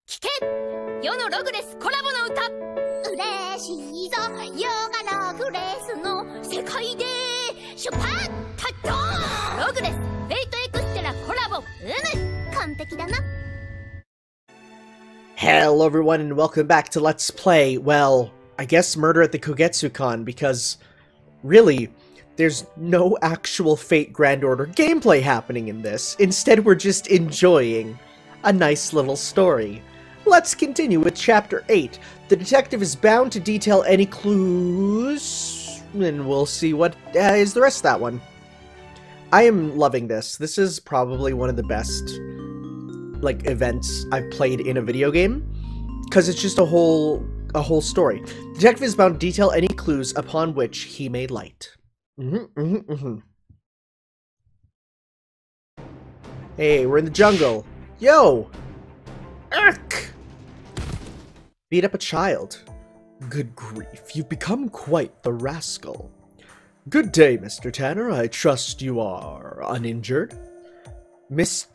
聞け世のログレスコラボの歌嬉しいぞ世がログレスの世界で出発ドーンログレスフェイトエクステラコラボ完璧だな Hello everyone and welcome back to Let's Play, well, I guess Murder at the Kogetsukan, because really, there's no actual Fate Grand Order gameplay happening in this. Instead, we're just enjoying a nice little story. Let's continue with Chapter 8. The detective is bound to detail any clues, and we'll see what is the rest of that one. I am loving this. This is probably one of the best, like, events I've played in a video game, because it's just a whole story. The detective is bound to detail any clues upon which he may light. Hey, we're in the jungle. Yo! Ark! Beat up a child. Good grief, you've become quite the rascal. Good day, Mr. Tanner. I trust you are uninjured. Miss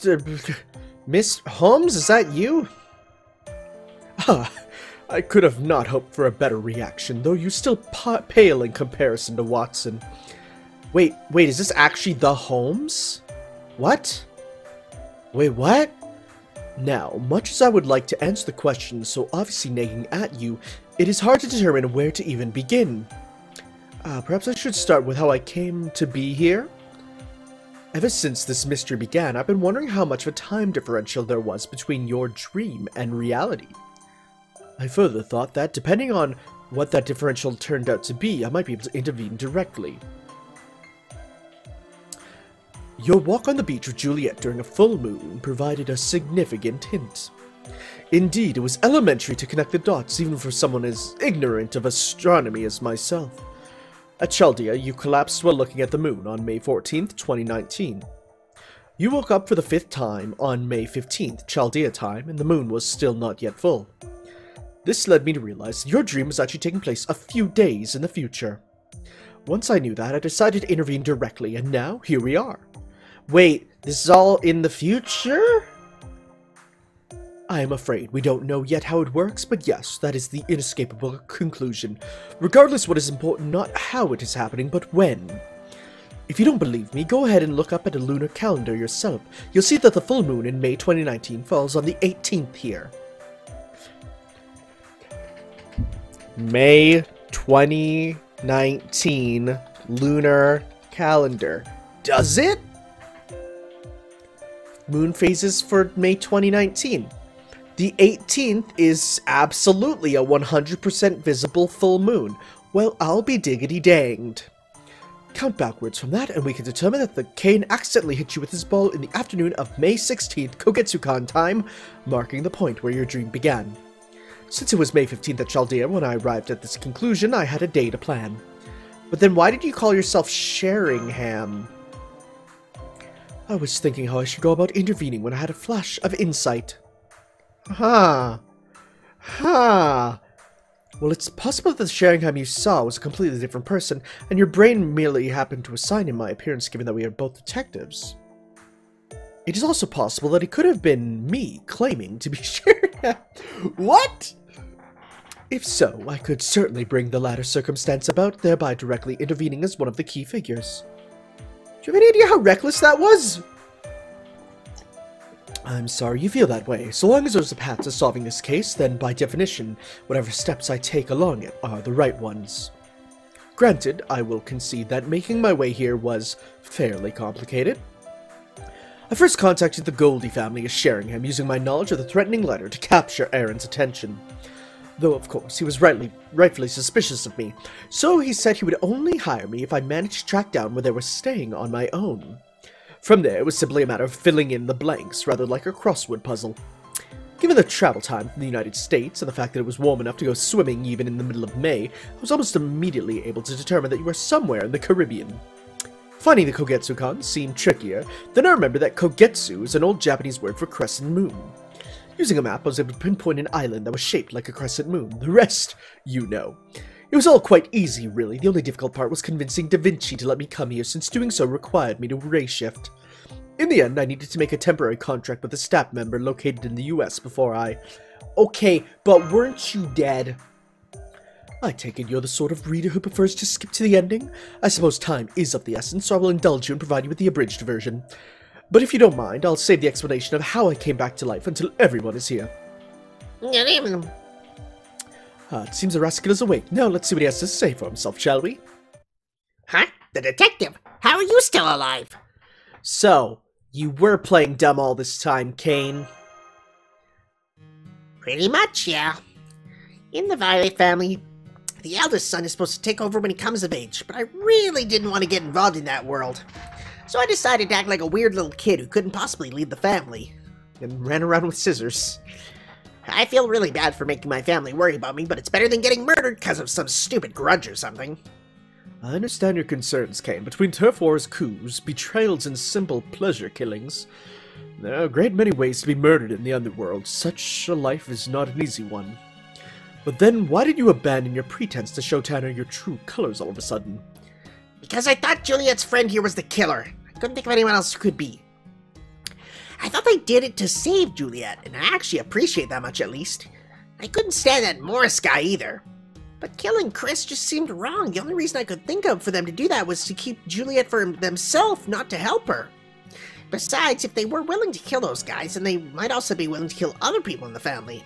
Holmes, is that you? Ah, I could have not hoped for a better reaction, though you still pale in comparison to Watson. Wait, is this actually the Holmes? What? Wait, what? Now, much as I would like to answer the question so obviously nagging at you, it is hard to determine where to even begin. Perhaps I should start with how I came to be here? Ever since this mystery began, I've been wondering how much of a time differential there was between your dream and reality. I further thought that, depending on what that differential turned out to be, I might be able to intervene directly. Your walk on the beach with Juliet during a full moon provided a significant hint. Indeed, it was elementary to connect the dots even for someone as ignorant of astronomy as myself. At Chaldea, you collapsed while looking at the moon on May 14th, 2019. You woke up for the 5th time on May 15th, Chaldea time, and the moon was still not yet full. This led me to realize that your dream was actually taking place a few days in the future. Once I knew that, I decided to intervene directly, and now, here we are. Wait, this is all in the future? I am afraid we don't know yet how it works, but yes, that is the inescapable conclusion. Regardless, what is important, not how it is happening, but when. If you don't believe me, go ahead and look up at a lunar calendar yourself. You'll see that the full moon in May 2019 falls on the 18th here. May 2019 lunar calendar. Does it? Moon phases for May 2019. The 18th is absolutely a 100% visible full moon. Well, I'll be diggity danged. Count backwards from that, and we can determine that the Kane accidentally hit you with his ball in the afternoon of May 16th, Kogetsukan time, marking the point where your dream began. Since it was May 15th at Chaldea when I arrived at this conclusion, I had a day to plan. But then why did you call yourself Sheringham? I was thinking how I should go about intervening when I had a flash of insight. Well, it's possible that the Sheringham you saw was a completely different person, and your brain merely happened to assign him my appearance given that we are both detectives. It is also possible that it could have been me claiming to be Sheringham. What? If so, I could certainly bring the latter circumstance about, thereby directly intervening as one of the key figures. Do you have any idea how reckless that was? I'm sorry you feel that way. So long as there's a path to solving this case, then by definition, whatever steps I take along it are the right ones. Granted, I will concede that making my way here was fairly complicated. I first contacted the Goldie family as Sheringham using my knowledge of the threatening letter to capture Aaron's attention. Though, of course, he was rightfully suspicious of me, so he said he would only hire me if I managed to track down where they were staying on my own. From there, it was simply a matter of filling in the blanks, rather like a crossword puzzle. Given the travel time from the United States, and the fact that it was warm enough to go swimming even in the middle of May, I was almost immediately able to determine that you were somewhere in the Caribbean. Finding the Kogetsukan seemed trickier, then I remembered that Kogetsu is an old Japanese word for crescent moon. Using a map, I was able to pinpoint an island that was shaped like a crescent moon. The rest, you know. It was all quite easy, really. The only difficult part was convincing Da Vinci to let me come here, since doing so required me to ray shift. In the end, I needed to make a temporary contract with a staff member located in the US before I... Okay, but weren't you dead? I take it you're the sort of reader who prefers to skip to the ending? I suppose time is of the essence, so I will indulge you and provide you with the abridged version. But if you don't mind, I'll save the explanation of how I came back to life until everyone is here. Good evening. It seems the rascal is awake. Now let's see what he has to say for himself, shall we? Huh? The detective? How are you still alive? So, you were playing dumb all this time, Kane. Pretty much, yeah. In the Violet family, the eldest son is supposed to take over when he comes of age, but I really didn't want to get involved in that world. So I decided to act like a weird little kid who couldn't possibly lead the family. And ran around with scissors. I feel really bad for making my family worry about me, but it's better than getting murdered because of some stupid grudge or something. I understand your concerns, Kane. Between turf wars, coups, betrayals, and simple pleasure killings, there are a great many ways to be murdered in the underworld. Such a life is not an easy one. But then, why did you abandon your pretense to show Tanner your true colors all of a sudden? Because I thought Juliet's friend here was the killer. I couldn't think of anyone else who could be. I thought they did it to save Juliet, and I actually appreciate that much at least. I couldn't stand that Morris guy either. But killing Chris just seemed wrong. The only reason I could think of for them to do that was to keep Juliet for themselves, not to help her. Besides, if they were willing to kill those guys, then they might also be willing to kill other people in the family.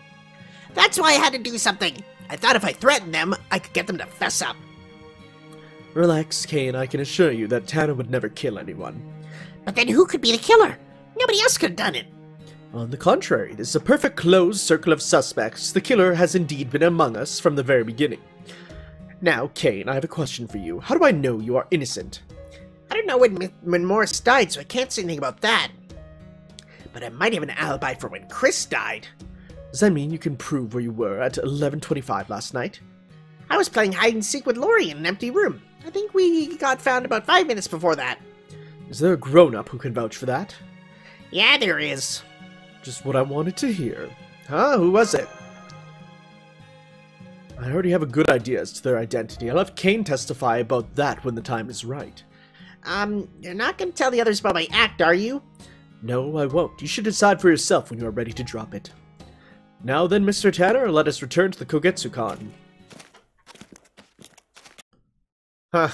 That's why I had to do something. I thought if I threatened them, I could get them to fess up. Relax, Kane. I can assure you that Tanner would never kill anyone. But then who could be the killer? Nobody else could have done it. On the contrary, this is a perfect closed circle of suspects. The killer has indeed been among us from the very beginning. Now, Kane, I have a question for you. How do I know you are innocent? I don't know when Morris died, so I can't say anything about that. But I might have an alibi for when Chris died. Does that mean you can prove where you were at 11:25 last night? I was playing hide-and-seek with Lori in an empty room. I think we got found about 5 minutes before that. Is there a grown-up who can vouch for that? Yeah, there is. Just what I wanted to hear. Huh? Who was it? I already have a good idea as to their identity. I'll have Kane testify about that when the time is right. You're not going to tell the others about my act, are you? No, I won't. You should decide for yourself when you are ready to drop it. Now then, Mr. Tanner, let us return to the Kogetsukan. Huh.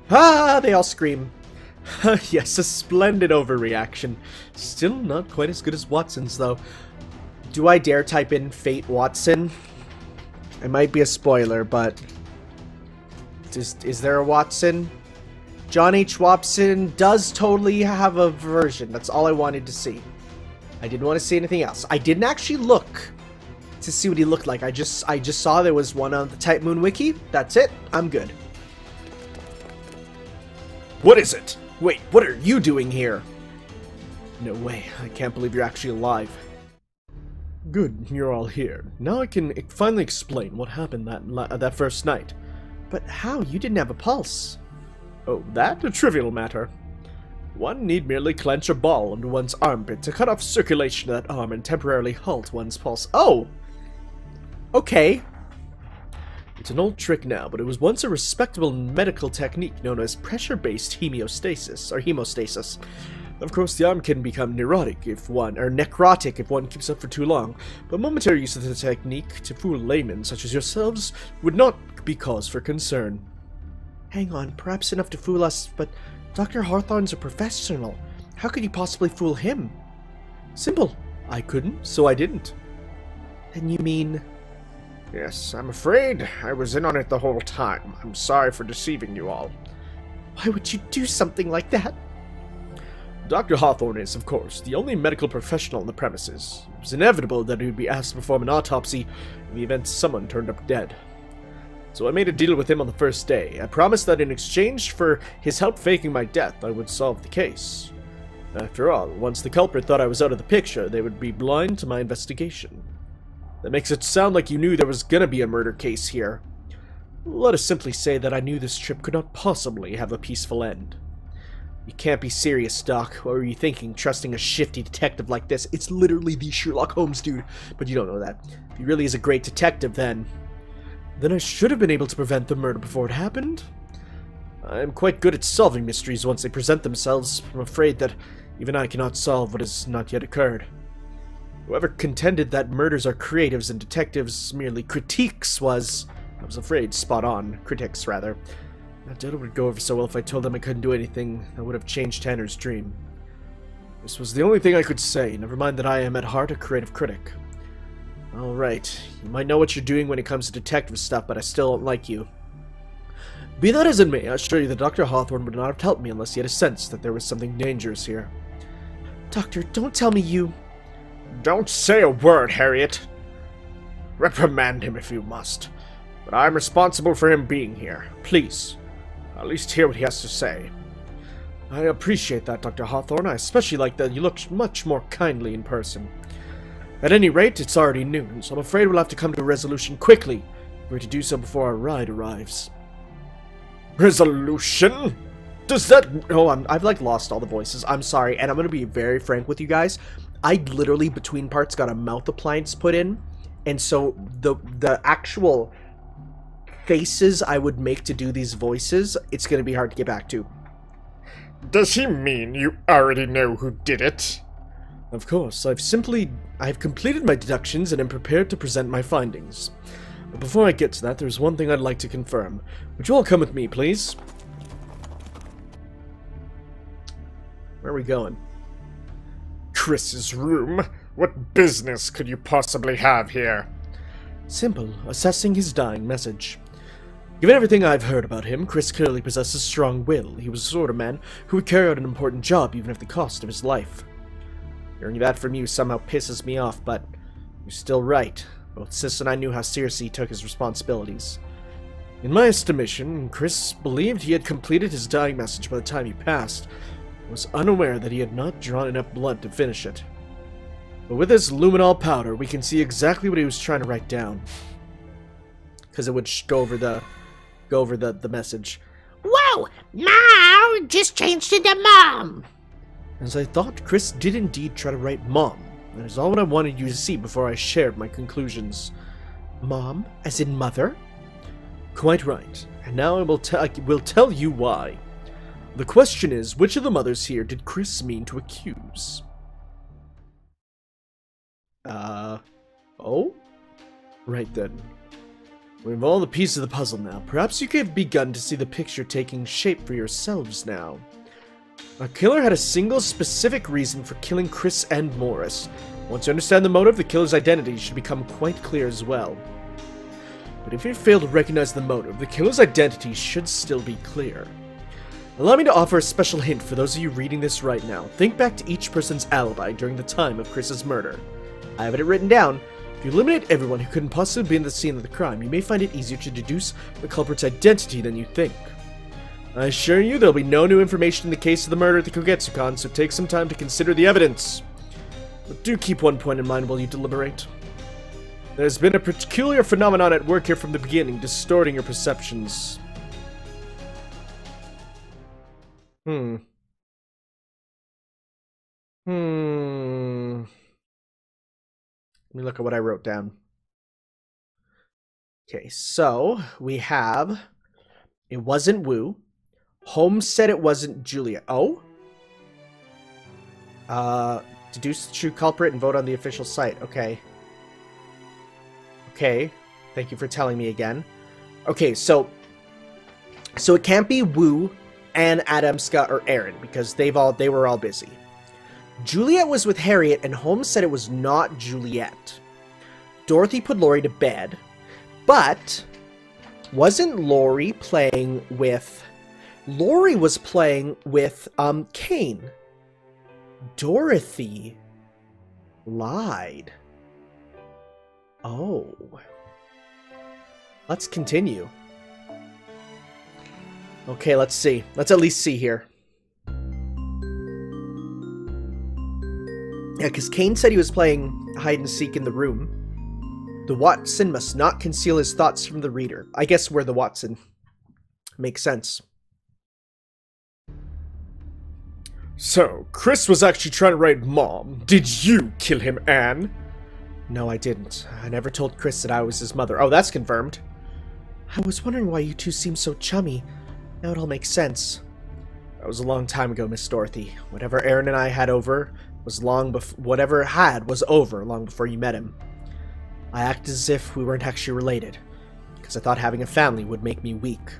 Ah, they all scream. Yes, a splendid overreaction. Still not quite as good as Watson's, though. Do I dare type in Fate Watson? It might be a spoiler, but... Is there a Watson? John H. Watson does totally have a version. That's all I wanted to see. I didn't want to see anything else. I didn't actually look to see what he looked like. I just saw there was one on the Type Moon Wiki. That's it. I'm good. What is it? Wait, what are you doing here? No way. I can't believe you're actually alive. Good, you're all here. Now I can finally explain what happened that first night. But how? You didn't have a pulse. Oh, that? A trivial matter. One need merely clench a ball under one's armpit to cut off circulation to that arm and temporarily halt one's pulse. Oh! Okay. It's an old trick now, but it was once a respectable medical technique known as pressure-based hemostasis. Of course, the arm can become necrotic if one keeps up for too long, but momentary use of the technique to fool laymen such as yourselves would not be cause for concern. Hang on, perhaps enough to fool us, but Dr. Hawthorne's a professional. How could you possibly fool him? Simple. I couldn't, so I didn't. Then you mean... Yes, I'm afraid I was in on it the whole time. I'm sorry for deceiving you all. Why would you do something like that? Dr. Hawthorne is, of course, the only medical professional on the premises. It was inevitable that he would be asked to perform an autopsy in the event someone turned up dead. So I made a deal with him on the first day. I promised that in exchange for his help faking my death, I would solve the case. After all, once the culprit thought I was out of the picture, they would be blind to my investigation. That makes it sound like you knew there was gonna be a murder case here. Let us simply say that I knew this trip could not possibly have a peaceful end. You can't be serious, Doc. What were you thinking, trusting a shifty detective like this? It's literally the Sherlock Holmes dude. But you don't know that. If he really is a great detective, then I should have been able to prevent the murder before it happened. I'm quite good at solving mysteries once they present themselves. I'm afraid that Even I cannot solve what has not yet occurred. Whoever contended that murders are creatives and detectives merely critiques was, I was afraid, spot on. Critics, rather. I doubt it would go over so well if I told them I couldn't do anything that would have changed Tanner's dream. This was the only thing I could say, never mind that I am at heart a creative critic. Alright, you might know what you're doing when it comes to detective stuff, but I still don't like you. Be that as it may, I assure you that Dr. Hawthorne would not have helped me unless he had a sense that there was something dangerous here. Doctor, don't tell me you... Don't say a word, Harriet. Reprimand him if you must. But I'm responsible for him being here. Please, at least hear what he has to say. I appreciate that, Dr. Hawthorne. I especially like that you look much more kindly in person. At any rate, it's already noon, so I'm afraid we'll have to come to a resolution quickly. We're to do so before our ride arrives. Resolution? Does that... Oh, I've like lost all the voices. I'm sorry, and I'm going to be very frank with you guys. I literally, between parts, got a mouth appliance put in, and so the actual faces I would make to do these voices, it's going to be hard to get back to. Does he mean you already know who did it? Of course, I've completed my deductions and am prepared to present my findings. But before I get to that, there's one thing I'd like to confirm. Would you all come with me, please? Where are we going? Chris's room? What business could you possibly have here? Simple, assessing his dying message. Given everything I've heard about him, Chris clearly possesses strong will. He was the sort of man who would carry out an important job even at the cost of his life. Hearing that from you somehow pisses me off, but you're still right. Both Sis and I knew how seriously he took his responsibilities. In my estimation, Chris believed he had completed his dying message by the time he passed, and was unaware that he had not drawn enough blood to finish it. But with this luminol powder, we can see exactly what he was trying to write down. Because it would go over the message. Whoa! Mom just changed into Mom! As I thought, Chris did indeed try to write Mom. That is all what I wanted you to see before I shared my conclusions. Mom, as in mother? Quite right. And now I will tell you why. The question is, which of the mothers here did Chris mean to accuse? Oh? Right then. We have all the pieces of the puzzle now. Perhaps you could have begun to see the picture taking shape for yourselves now. A killer had a single specific reason for killing Chris and Morris. Once you understand the motive, the killer's identity should become quite clear as well. But if you fail to recognize the motive, the killer's identity should still be clear. Allow me to offer a special hint for those of you reading this right now. Think back to each person's alibi during the time of Chris's murder. I have it written down. If you eliminate everyone who couldn't possibly be in the scene of the crime, you may find it easier to deduce the culprit's identity than you think. I assure you there'll be no new information in the case of the murder at the Kogetsukan, so take some time to consider the evidence. But do keep one point in mind while you deliberate. There's been a peculiar phenomenon at work here from the beginning, distorting your perceptions. Let me look at what I wrote down. Okay, so we have... It wasn't Wu. Holmes said it wasn't Julia. Oh? Deduce the true culprit and vote on the official site. Okay. Okay. Thank you for telling me again. Okay, so it can't be Wu, and Adamska, or Aaron, because they were all busy. Juliet was with Harriet, and Holmes said it was not Juliet. Dorothy put Laurie to bed, but wasn't Laurie playing with... Laurie was playing with, Kane. Dorothy lied. Oh. Let's continue. Okay, let's see. Let's at least see here. Yeah, because Kane said he was playing hide-and-seek in the room. The Watson must not conceal his thoughts from the reader. I guess we're the Watson. Makes sense. So, Chris was actually trying to write Mom. Did you kill him, Anne? No, I didn't. I never told Chris that I was his mother. Oh, that's confirmed. I was wondering why you two seem so chummy. Now it all makes sense. That was a long time ago, Miss Dorothy. Whatever Aaron and I had over was long before was over long before you met him. I acted as if we weren't actually related, because I thought having a family would make me weak.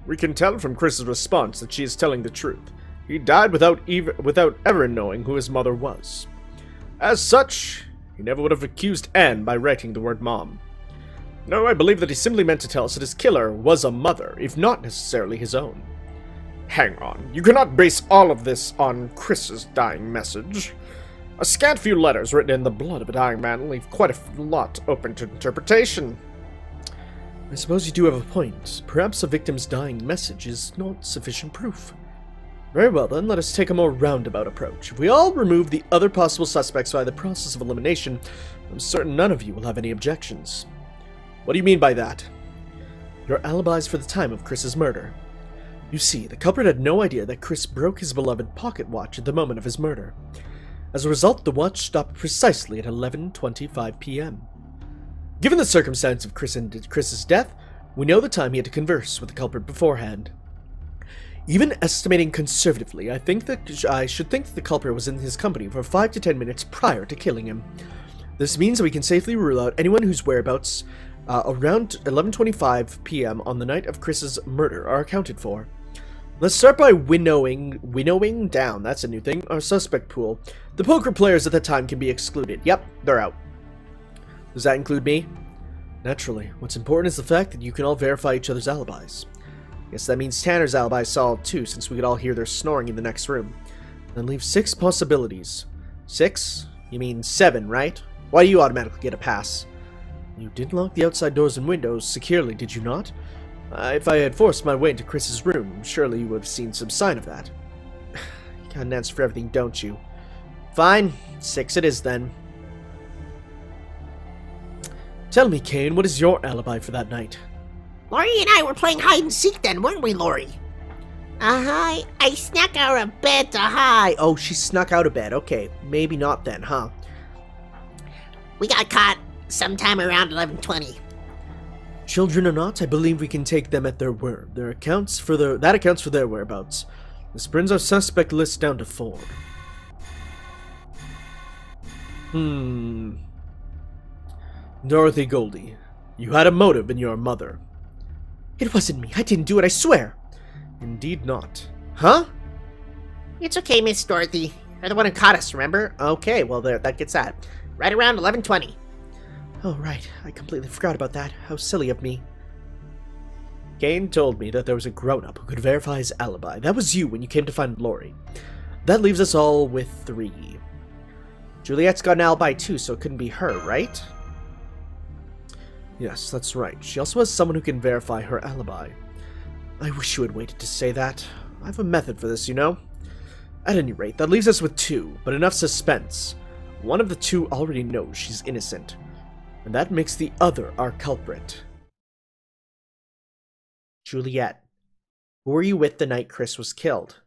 We can tell from Chris's response that she is telling the truth. He died without ever knowing who his mother was. As such, he never would have accused Anne by writing the word mom. No, I believe that he simply meant to tell us that his killer was a mother, if not necessarily his own. Hang on, you cannot base all of this on Chris's dying message. A scant few letters written in the blood of a dying man leave quite a lot open to interpretation. I suppose you do have a point. Perhaps a victim's dying message is not sufficient proof. Very well then, let us take a more roundabout approach. If we all remove the other possible suspects by the process of elimination, I'm certain none of you will have any objections. What do you mean by that? Your alibis for the time of Chris's murder. You see, the culprit had no idea that Chris broke his beloved pocket watch at the moment of his murder. As a result, the watch stopped precisely at 11:25 p.m. Given the circumstance of Chris's death, we know the time he had to converse with the culprit beforehand. Even estimating conservatively, I should think that the culprit was in his company for 5 to 10 minutes prior to killing him. This means that we can safely rule out anyone whose whereabouts around 11:25 p.m. on the night of Chris's murder are accounted for. Let's start by winnowing down, that's a new thing, our suspect pool. The poker players at the time can be excluded. Yep, they're out. Does that include me? Naturally. What's important is the fact that you can all verify each other's alibis. Guess that means Tanner's alibi is solid too, since we could all hear their snoring in the next room. That leaves 6 possibilities. 6? You mean 7, right? Why do you automatically get a pass? You did lock the outside doors and windows securely, did you not? If I had forced my way into Chris's room, surely you would have seen some sign of that. You got an answer for everything, don't you? Fine, 6 it is then. Tell me, Kane, what is your alibi for that night? Laurie and I were playing hide and seek then, weren't we, Laurie? I snuck out of bed to hide. Oh, she snuck out of bed. Okay, maybe not then, huh? We got caught sometime around 11:20. Children or not, I believe we can take them at their word. That accounts for their whereabouts. This brings our suspect list down to 4. Dorothy Goldie, you had a motive in your mother. It wasn't me. I didn't do it, I swear. Indeed not. Huh? It's okay, Miss Dorothy. You're the one who caught us, remember? Okay, well, there, that gets that. Right around 11:20. Oh, right. I completely forgot about that. How silly of me. Kane told me that there was a grown-up who could verify his alibi. That was you when you came to find Laurie. That leaves us all with 3. Juliet's got an alibi too, so it couldn't be her, right? Yes, that's right. She also has someone who can verify her alibi. I wish you had waited to say that. I have a method for this, you know? At any rate, that leaves us with 2, but enough suspense. One of the 2 already knows she's innocent, and that makes the other our culprit. Juliet, who were you with the night Chris was killed?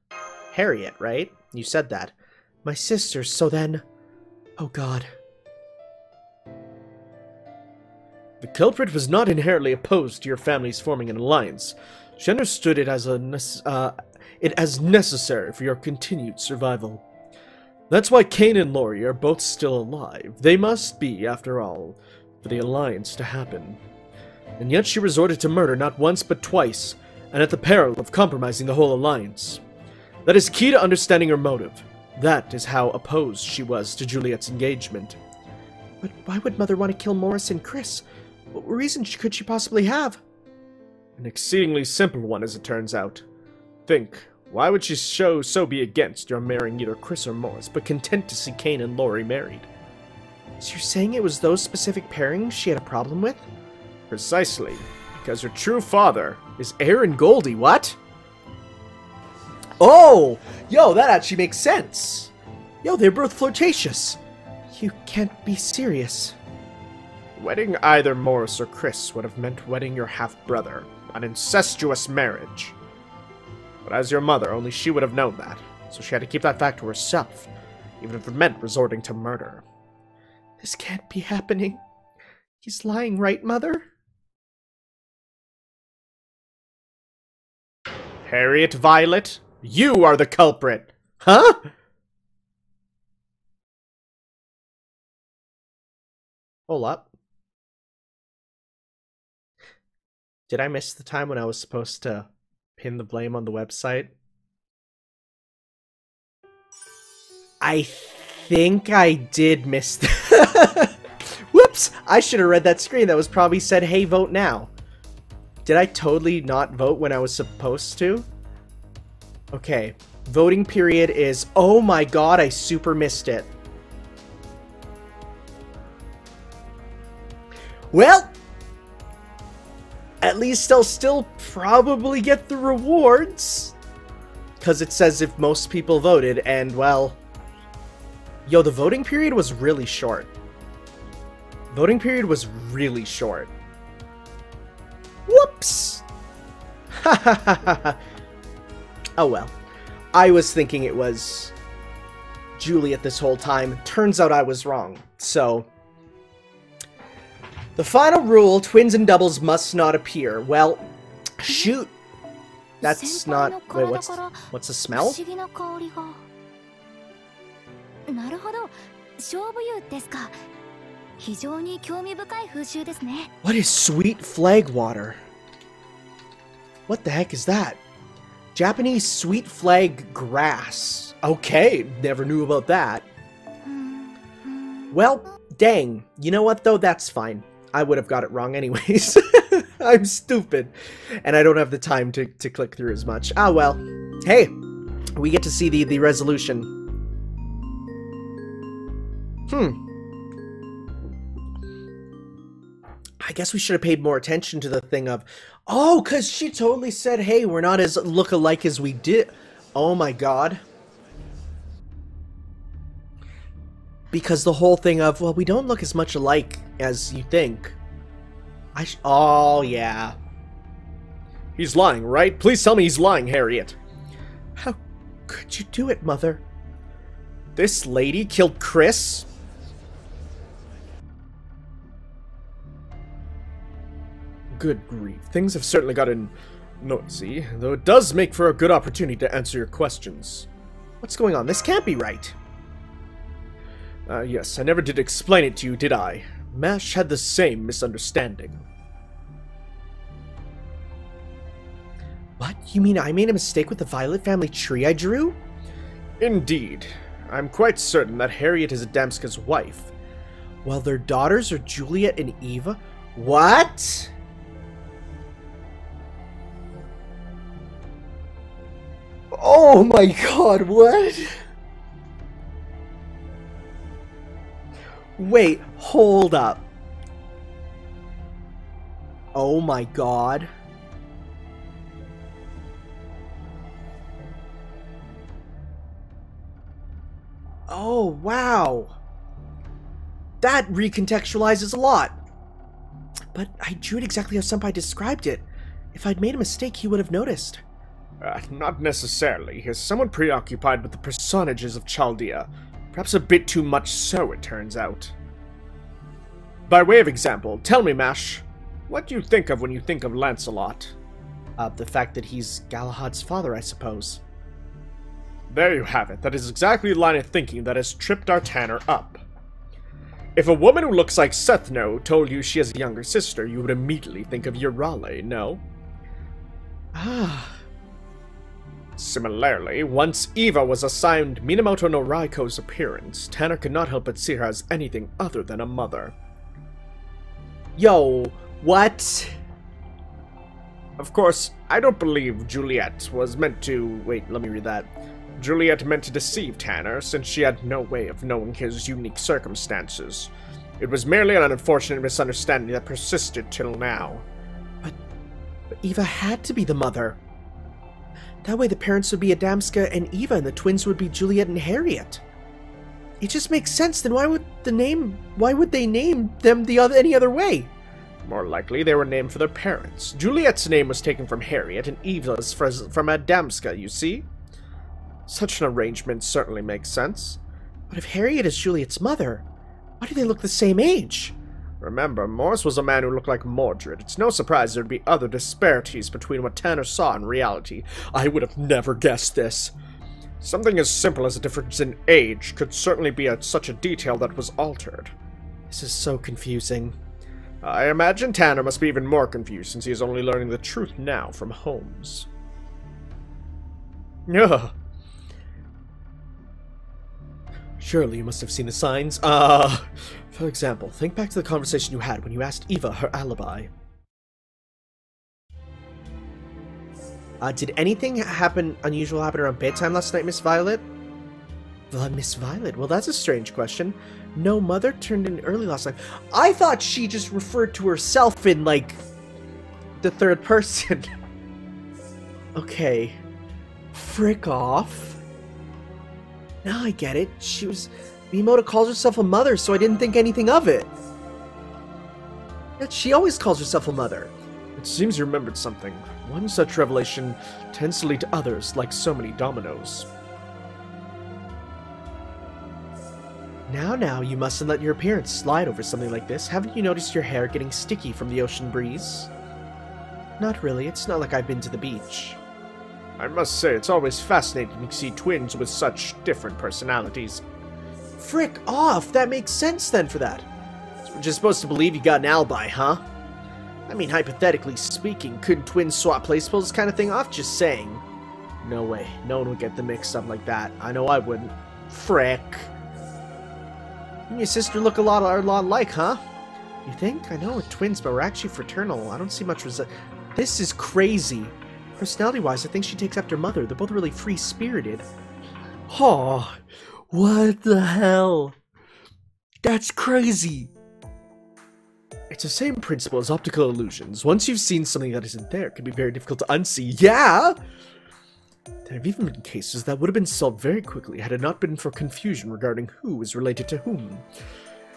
Harriet, right? You said that. My sister, so then... Oh god. The culprit was not inherently opposed to your family's forming an alliance. She understood it as necessary for your continued survival. That's why Kane and Laurie are both still alive. They must be, after all, for the alliance to happen. And yet she resorted to murder not once but twice, and at the peril of compromising the whole alliance. That is key to understanding her motive. That is how opposed she was to Juliet's engagement. But why would Mother want to kill Morris and Chris? What reason could she possibly have? An exceedingly simple one, as it turns out. Think, why would she so be against your marrying either Chris or Morris, but content to see Kane and Laurie married? So you're saying it was those specific pairings she had a problem with? Precisely, because her true father is Aaron Goldie, what? Oh! Yo, that actually makes sense! Yo, they're both flirtatious! You can't be serious. Wedding either Morris or Chris would have meant wedding your half-brother, an incestuous marriage. But as your mother, only she would have known that, so she had to keep that fact to herself, even if it meant resorting to murder. This can't be happening. He's lying, right, Mother? Harriet Violet, You are the culprit! Huh? Hold up. Did I miss the time when I was supposed to pin the blame on the website? I think I did miss that. Whoops! I should have read that screen. That was probably said, hey, vote now. Did I totally not vote when I was supposed to? Okay. Voting period is... Oh my god, I super missed it. Well, at least I'll still probably get the rewards. Because it says if most people voted, and well... Yo, the voting period was really short. Voting period was really short. Whoops! Ha ha ha ha ha. Oh well. I was thinking it was Juliet this whole time. Turns out I was wrong. So... The final rule, twins and doubles must not appear. Well, shoot. That's not... Wait, what's the smell? What is sweet flag water? What the heck is that? Japanese sweet flag grass. Okay, never knew about that. Well, dang. You know what, though? That's fine. I would have got it wrong anyways. I'm stupid. And I don't have the time to click through as much. Ah, well. Hey, we get to see the resolution. I guess we should have paid more attention to the thing of... Oh, because she totally said, hey, we're not as look-alike as we did. Oh my god. Because the whole thing of, well, we don't look as much alike as you think. Oh, yeah. He's lying, right? Please tell me he's lying, Harriet. How could you do it, Mother? This lady killed Chris? Good grief. Things have certainly gotten noisy, though it does make for a good opportunity to answer your questions. What's going on? This can't be right. Yes, I never did explain it to you, did I? Mash had the same misunderstanding. What? You mean I made a mistake with the Violet family tree I drew? Indeed. I'm quite certain that Harriet is Adamska's wife. Well, their daughters are Juliet and Eva? What? Oh my god, what? Wait, hold up. Oh my god. Oh, wow. That recontextualizes a lot. But I drew it exactly how Senpai described it. If I'd made a mistake, he would have noticed. Not necessarily. He is somewhat preoccupied with the personages of Chaldea. Perhaps a bit too much so, it turns out. By way of example, tell me, Mash, what do you think of when you think of Lancelot? The fact that he's Galahad's father, I suppose. There you have it. That is exactly the line of thinking that has tripped our Tanner up. If a woman who looks like Sethno told you she has a younger sister, you would immediately think of Eurale, no? Ah. Similarly, once Eva was assigned Minamoto no Raiko's appearance, Tanner could not help but see her as anything other than a mother. Yo, what? Of course, I don't believe Juliet was meant to... Wait, let me read that. Juliet meant to deceive Tanner, since she had no way of knowing his unique circumstances. It was merely an unfortunate misunderstanding that persisted till now. But Eva had to be the mother. That way the parents would be Adamska and Eva, and the twins would be Juliet and Harriet. It just makes sense. Then why would they name them any other way? More likely, they were named for their parents. Juliet's name was taken from Harriet, and Eva's from Adamska, you see? Such an arrangement certainly makes sense. But if Harriet is Juliet's mother, why do they look the same age? Remember, Morris was a man who looked like Mordred. It's no surprise there'd be other disparities between what Tanner saw in reality. I would have never guessed this. Something as simple as a difference in age could certainly be such a detail that was altered. This is so confusing. I imagine Tanner must be even more confused since he is only learning the truth now from Holmes. Ugh. Surely you must have seen the signs. For example, think back to the conversation you had when you asked Eva her alibi. Did anything unusual happen around bedtime last night, Miss Violet? Miss Violet? Well, that's a strange question. No, Mother turned in early last night. I thought she just referred to herself in, like, the third person. Okay. Frick off. Now I get it. Miyamoto calls herself a mother, so I didn't think anything of it. Yet she always calls herself a mother. It seems you remembered something. One such revelation tends to lead to others, like so many dominoes. Now, you mustn't let your appearance slide over something like this. Haven't you noticed your hair getting sticky from the ocean breeze? Not really. It's not like I've been to the beach. I must say, it's always fascinating to see twins with such different personalities. Frick off! That makes sense then for that. So we're just supposed to believe you got an alibi, huh? I mean, hypothetically speaking, couldn't twins swap placeholds kind of thing off? Just saying. No way. No one would get them mixed up like that. I know I wouldn't. Frick. You and your sister look a lot alike, huh? You think? I know we're twins, but we're actually fraternal. I don't see much This is crazy. Personality-wise, I think she takes after Mother. They're both really free-spirited. Oh, what the hell? That's crazy. It's the same principle as optical illusions. Once you've seen something that isn't there, it can be very difficult to unsee. Yeah! There have even been cases that would have been solved very quickly had it not been for confusion regarding who is related to whom.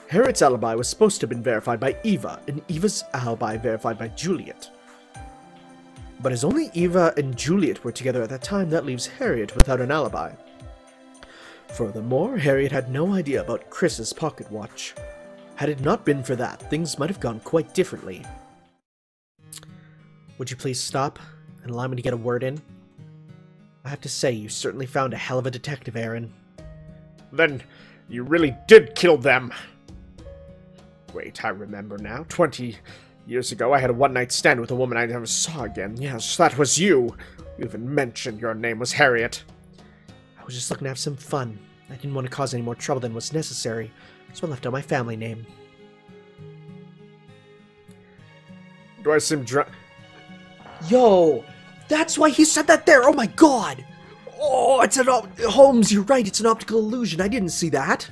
Harriet's alibi was supposed to have been verified by Eva, and Eva's alibi verified by Juliet. But as only Eva and Juliet were together at that time, that leaves Harriet without an alibi. Furthermore, Harriet had no idea about Chris's pocket watch. Had it not been for that, things might have gone quite differently. Would you please stop and allow me to get a word in? I have to say, you certainly found a hell of a detective, Aaron. Then, you really did kill them! Wait, I remember now. 20 years ago, I had a one-night stand with a woman I never saw again. Yes, that was you! You even mentioned your name was Harriet. I was just looking to have some fun. I didn't want to cause any more trouble than was necessary, so I left out my family name. Do I seem drunk? Yo! That's why he said that there! Oh my god! Oh, it's an Holmes, you're right, it's an optical illusion. I didn't see that.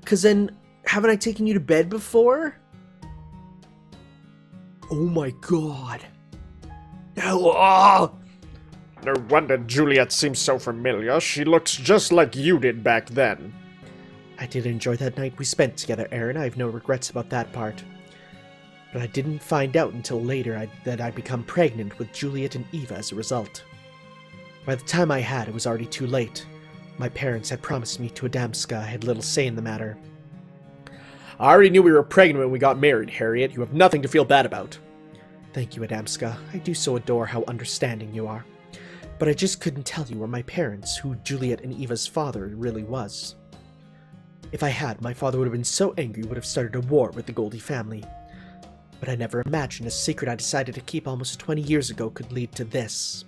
'Cause then, haven't I taken you to bed before? Oh my god. Oh! No wonder Juliet seems so familiar. She looks just like you did back then. I did enjoy that night we spent together, Aaron. I have no regrets about that part. But I didn't find out until later that I'd become pregnant with Juliet and Eva as a result. By the time I had, it was already too late. My parents had promised me to Adamska. I had little say in the matter. I already knew we were pregnant when we got married, Harriet. You have nothing to feel bad about. Thank you, Adamska. I do so adore how understanding you are. But I just couldn't tell you or my parents who Juliet and Eva's father really was. If I had, my father would have been so angry he would have started a war with the Goldie family. But I never imagined a secret I decided to keep almost 20 years ago could lead to this.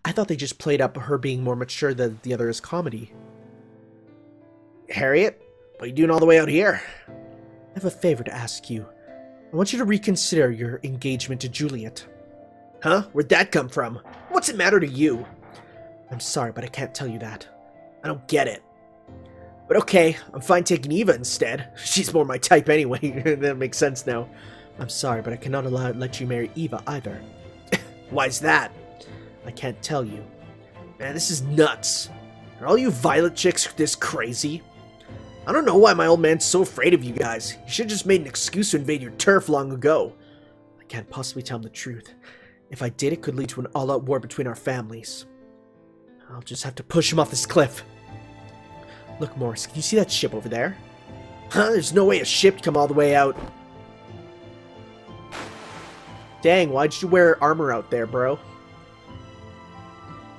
I thought they just played up her being more mature than the other as comedy. Harriet, what are you doing all the way out here? I have a favor to ask you. I want you to reconsider your engagement to Juliet. Huh? Where'd that come from? What's it matter to you? I'm sorry, but I can't tell you that. I don't get it. But okay, I'm fine taking Eva instead. She's more my type anyway. That makes sense now. I'm sorry, but I cannot let you marry Eva either. Why's that? I can't tell you. Man, this is nuts. Are all you Violet chicks this crazy? I don't know why my old man's so afraid of you guys. He should have just made an excuse to invade your turf long ago. I can't possibly tell him the truth. If I did, it could lead to an all-out war between our families. I'll just have to push him off this cliff. Look, Morris, can you see that ship over there? Huh? There's no way a ship'd come all the way out. Dang, why'd you wear armor out there, bro?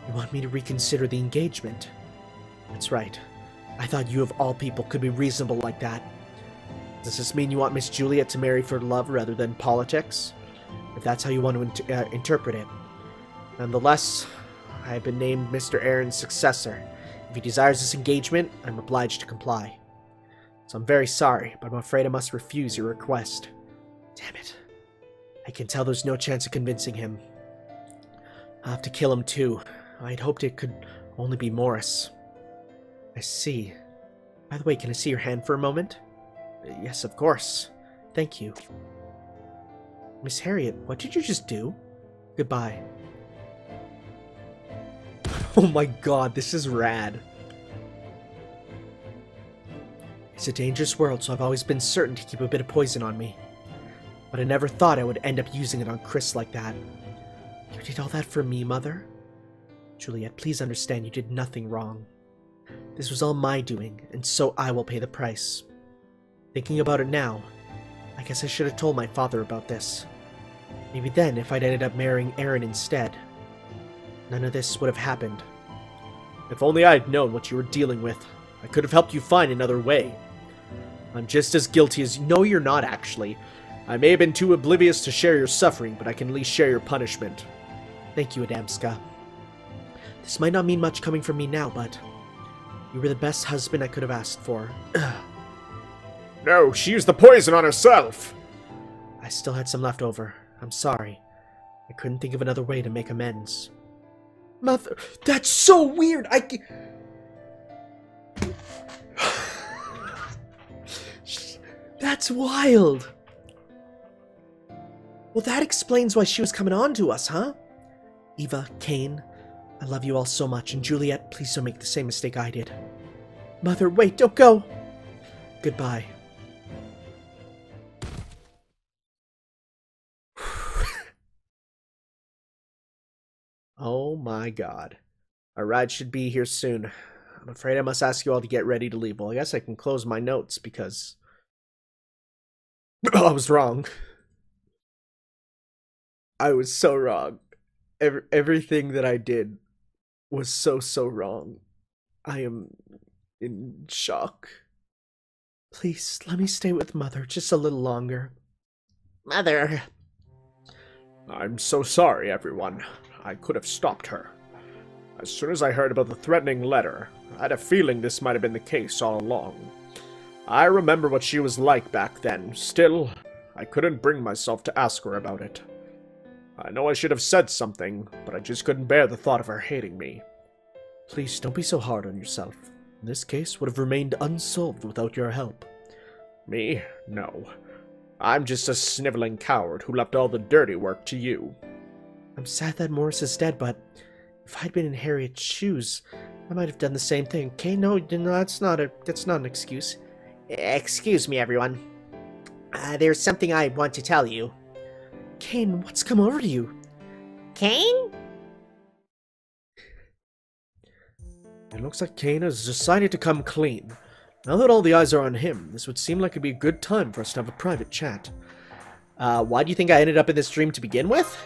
You want me to reconsider the engagement? That's right. I thought you of all people could be reasonable like that. Does this mean you want Miss Juliet to marry for love rather than politics? If that's how you want to interpret it. Nonetheless, I have been named Mr. Aaron's successor. If he desires this engagement, I'm obliged to comply. So I'm very sorry, but I'm afraid I must refuse your request. Damn it. I can tell there's no chance of convincing him. I'll have to kill him too. I'd hoped it could only be Morris. I see. By the way, can I see your hand for a moment? Yes, of course. Thank you. Miss Harriet, what did you just do? Goodbye. Oh my god, this is rad. It's a dangerous world, so I've always been certain to keep a bit of poison on me. But I never thought I would end up using it on Chris like that. You did all that for me, Mother? Juliet, please understand you did nothing wrong. This was all my doing, and so I will pay the price. Thinking about it now, I guess I should have told my father about this. Maybe then, if I'd ended up marrying Aaron instead, none of this would have happened. If only I had known what you were dealing with, I could have helped you find another way. I'm just as guilty as you. No, you're not, actually. I may have been too oblivious to share your suffering, but I can at least share your punishment. Thank you, Adamska. This might not mean much coming from me now, but you were the best husband I could have asked for. No, she used the poison on herself! I still had some left over. I'm sorry. I couldn't think of another way to make amends. Mother, that's so weird! That's wild! Well, that explains why she was coming on to us, huh? Eva, Kane, I love you all so much, and Juliet, please don't make the same mistake I did. Mother, wait, don't go! Goodbye. Oh my god. Our ride should be here soon. I'm afraid I must ask you all to get ready to leave. Well, I guess I can close my notes because I was wrong. I was so wrong. Everything that I did was so wrong. I am in shock. Please, let me stay with Mother just a little longer. Mother. I'm so sorry, everyone. I could have stopped her. As soon as I heard about the threatening letter, I had a feeling this might have been the case all along. I remember what she was like back then. Still, I couldn't bring myself to ask her about it. I know I should have said something, but I just couldn't bear the thought of her hating me. Please, don't be so hard on yourself. This case would have remained unsolved without your help. Me? No. I'm just a sniveling coward who left all the dirty work to you. I'm sad that Morris is dead, but if I'd been in Harriet's shoes, I might have done the same thing. Okay, no, that's not an excuse. Excuse me, everyone. There's something I want to tell you. Kane, what's come over to you? Kane? It looks like Kane has decided to come clean. Now that all the eyes are on him, this would seem like it'd be a good time for us to have a private chat. Why do you think I ended up in this dream to begin with?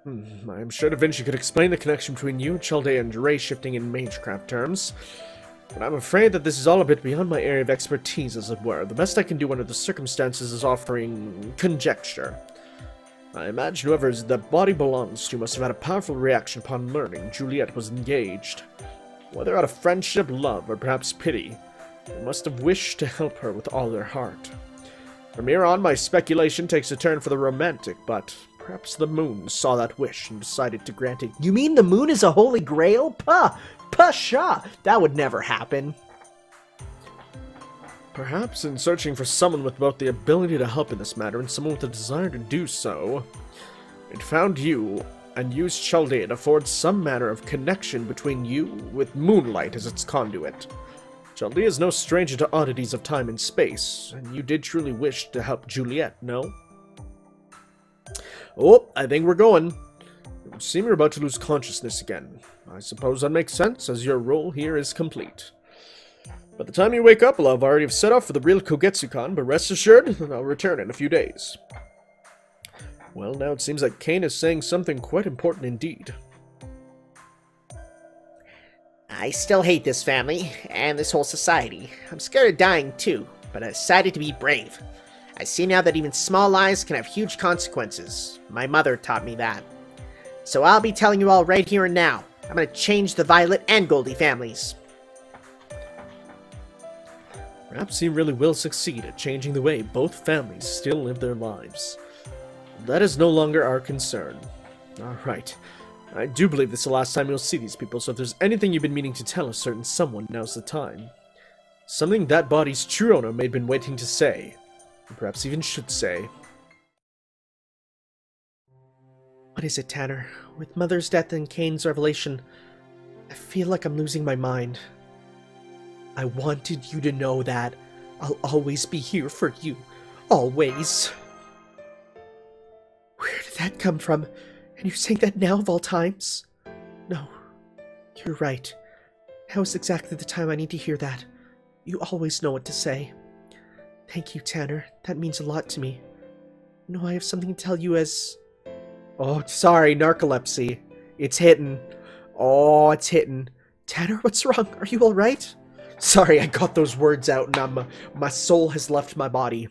I'm sure Da Vinci could explain the connection between you, Chaldea, and Ray shifting in Magecraft terms. But I'm afraid that this is all a bit beyond my area of expertise, as it were. The best I can do under the circumstances is offering conjecture. I imagine whoever the body belongs to must have had a powerful reaction upon learning Juliet was engaged. Whether out of friendship, love, or perhaps pity, they must have wished to help her with all their heart. From here on, my speculation takes a turn for the romantic, but perhaps the moon saw that wish and decided to grant it. You mean the moon is a holy grail? Pshaw! That would never happen. Perhaps in searching for someone with both the ability to help in this matter and someone with a desire to do so, it found you and used Chaldea to forge some manner of connection between you with moonlight as its conduit. Chaldea is no stranger to oddities of time and space, and you did truly wish to help Juliet, no? Oh, I think we're going. It would seem you're about to lose consciousness again. I suppose that makes sense, as your role here is complete. By the time you wake up, I'll already have set off for the real Kogetsukan, but rest assured, I'll return in a few days. Well, now it seems like Kane is saying something quite important indeed. I still hate this family, and this whole society. I'm scared of dying too, but I decided to be brave. I see now that even small lies can have huge consequences. My mother taught me that. So I'll be telling you all right here and now. I'm gonna change the Violet and Goldie families. Perhaps he really will succeed at changing the way both families still live their lives. That is no longer our concern. Alright. I do believe this is the last time you'll see these people, so if there's anything you've been meaning to tell a certain someone, now's the time. Something that body's true owner may have been waiting to say. Or perhaps even should say. What is it, Tanner? With Mother's death and Kane's revelation, I feel like I'm losing my mind. I wanted you to know that I'll always be here for you. Always. Where did that come from? And you're saying that now of all times? No, you're right. Now is exactly the time I need to hear that. You always know what to say. Thank you, Tanner. That means a lot to me. No, I have something to tell you as... Oh, sorry, narcolepsy. It's hitting. Oh, it's hitting. Tanner, what's wrong? Are you alright? Sorry, I got those words out and my soul has left my body.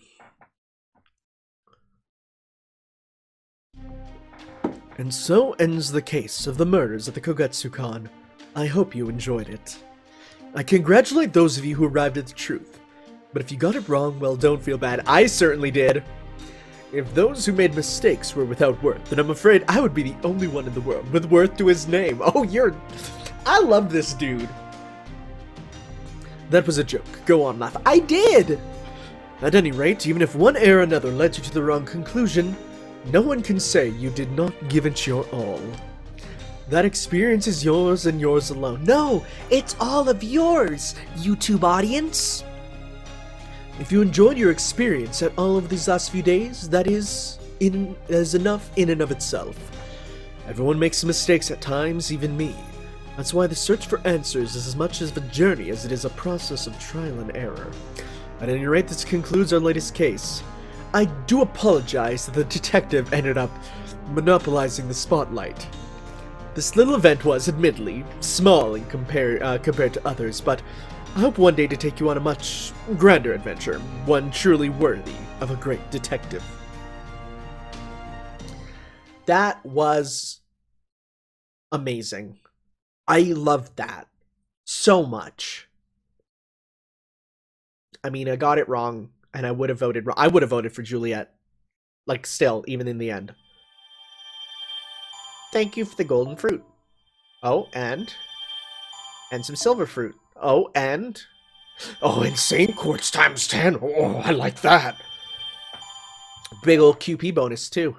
And so ends the case of the murders at the Kogetsukan. I hope you enjoyed it. I congratulate those of you who arrived at the truth. But if you got it wrong, well, don't feel bad. I certainly did. If those who made mistakes were without worth, then I'm afraid I would be the only one in the world with worth to his name. Oh, I love this dude. That was a joke. Go on, laugh. I did! At any rate, even if one error or another led you to the wrong conclusion, no one can say you did not give it your all. That experience is yours and yours alone. No, it's all of yours, YouTube audience! If you enjoyed your experience at all of these last few days, that is enough in and of itself. Everyone makes mistakes at times, even me. That's why the search for answers is as much of a journey as it is a process of trial and error. At any rate, this concludes our latest case. I do apologize that the detective ended up monopolizing the spotlight. This little event was, admittedly, small in compared to others, but I hope one day to take you on a much grander adventure, one truly worthy of a great detective. That was amazing. I loved that so much. I mean, I got it wrong, and I would have voted wrong. I would have voted for Juliet. Like, still, even in the end. Thank you for the golden fruit. Oh, and some silver fruit. Oh, and... Oh, insane quartz times 10. Oh, I like that. Big ol' QP bonus, too.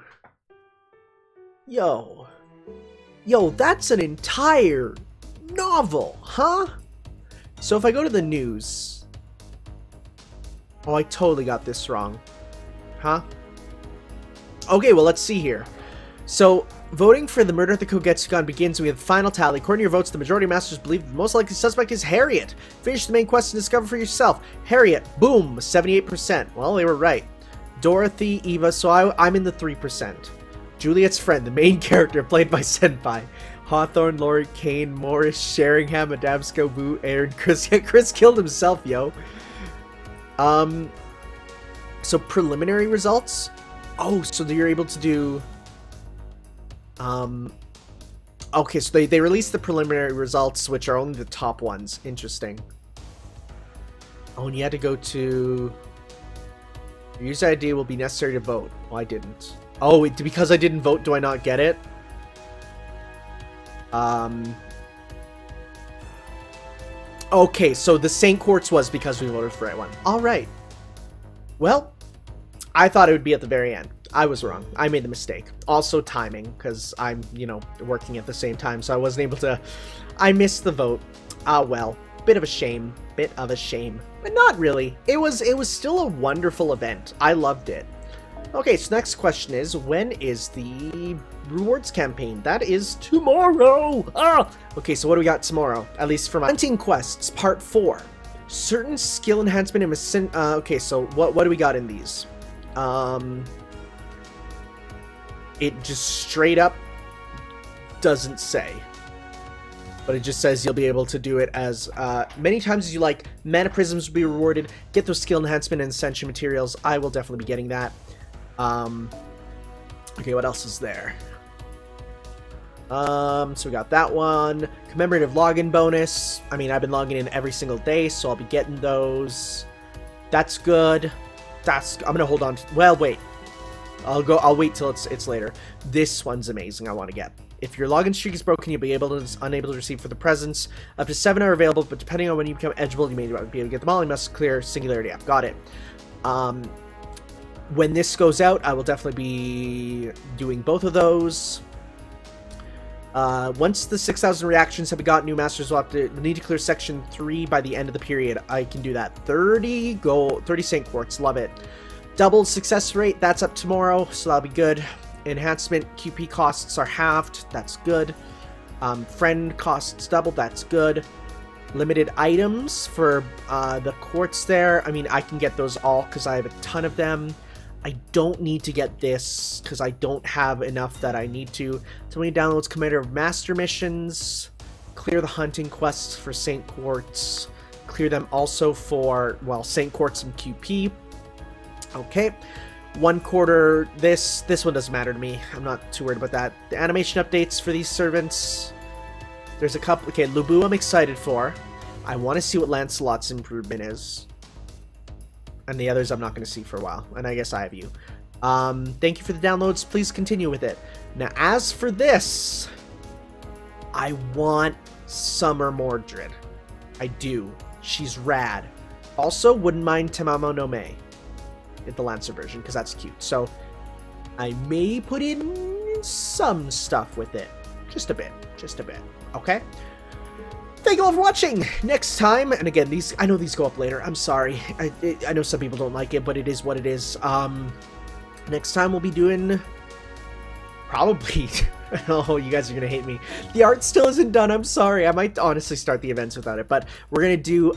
Yo, that's an entire novel, huh? So if I go to the news... Oh, I totally got this wrong. Huh? Okay, well, let's see here. So, voting for the murder at the Kogetsukan begins with final tally. According to your votes, the majority of masters believe the most likely suspect is Harriet. Finish the main quest and discover for yourself. Harriet, boom, 78%. Well, they were right. Dorothy, Eva, so I'm in the 3%. Juliet's friend, the main character, played by Senpai. Hawthorne, Lori, Kane, Morris, Sheringham, Adamsko, Boo, Aaron, Chris. Chris killed himself, yo. So preliminary results? Oh, so you're able to do... Okay, so they released the preliminary results, which are only the top ones. Interesting. Oh, and you had to go to... Your user ID will be necessary to vote. Oh, I didn't. Oh, because I didn't vote, do I not get it? Okay, so the St. Quartz was because we voted for the right one. Alright. Well, I thought it would be at the very end. I was wrong. I made the mistake. Also timing, because I'm, working at the same time, so I wasn't able to... I missed the vote. Ah, well. Bit of a shame. Bit of a shame. But not really. It was still a wonderful event. I loved it. Okay, so next question is, when is the rewards campaign? That is tomorrow! Ah! Okay, so what do we got tomorrow? At least for my Hunting Quests, Part 4. Certain skill enhancement and okay, so what do we got in these? It just straight up doesn't say. But it just says you'll be able to do it as many times as you like. Mana prisms will be rewarded. Get those skill enhancement and ascension materials. I will definitely be getting that. Okay, what else is there? So we got that one. Commemorative login bonus. I mean, I've been logging in every single day, so I'll be getting those. That's good. I'm gonna hold on to, well, wait. I'll wait till it's later. This one's amazing. I want to get. If your login streak is broken, you'll be unable to receive for the presents. Up to 7 are available, but depending on when you become eligible, you may be able to get them all. You must clear Singularity app. Got it. When this goes out, I will definitely be doing both of those. Once the 6,000 reactions have been got, new masters will need to clear section 3 by the end of the period. I can do that. 30 Saint Quartz. Love it. Doubled success rate. That's up tomorrow, so that'll be good. Enhancement QP costs are halved. That's good. Friend costs doubled. That's good. Limited items for the quartz there. I mean, I can get those all because I have a ton of them. I don't need to get this because I don't have enough that I need to. So many downloads, Commander of Master missions. Clear the hunting quests for Saint Quartz. Clear them also for, well, Saint Quartz and QP. Okay. 1 quarter, this one doesn't matter to me. I'm not too worried about that. The animation updates for these servants. There's a couple. Okay, Lubu I'm excited for. I want to see what Lancelot's improvement is. And the others I'm not going to see for a while. And I guess I have you. Thank you for the downloads. Please continue with it. Now, as for this, I want Summer Mordred. I do. She's rad. Also, wouldn't mind Tamamo no Mei. The Lancer version, because that's cute. So I may put in some stuff with it. Just a bit. Okay? Thank you all for watching! Next time, and again, I know these go up later. I'm sorry. I know some people don't like it, but it is what it is. Next time we'll be doing probably oh, you guys are gonna hate me. The art still isn't done. I'm sorry. I might honestly start the events without it, but we're gonna do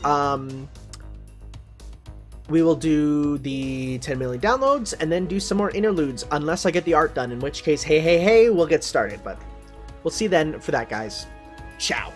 we will do the 10 million downloads and then do some more interludes, unless I get the art done, in which case, hey, we'll get started. But we'll see then for that, guys. Ciao.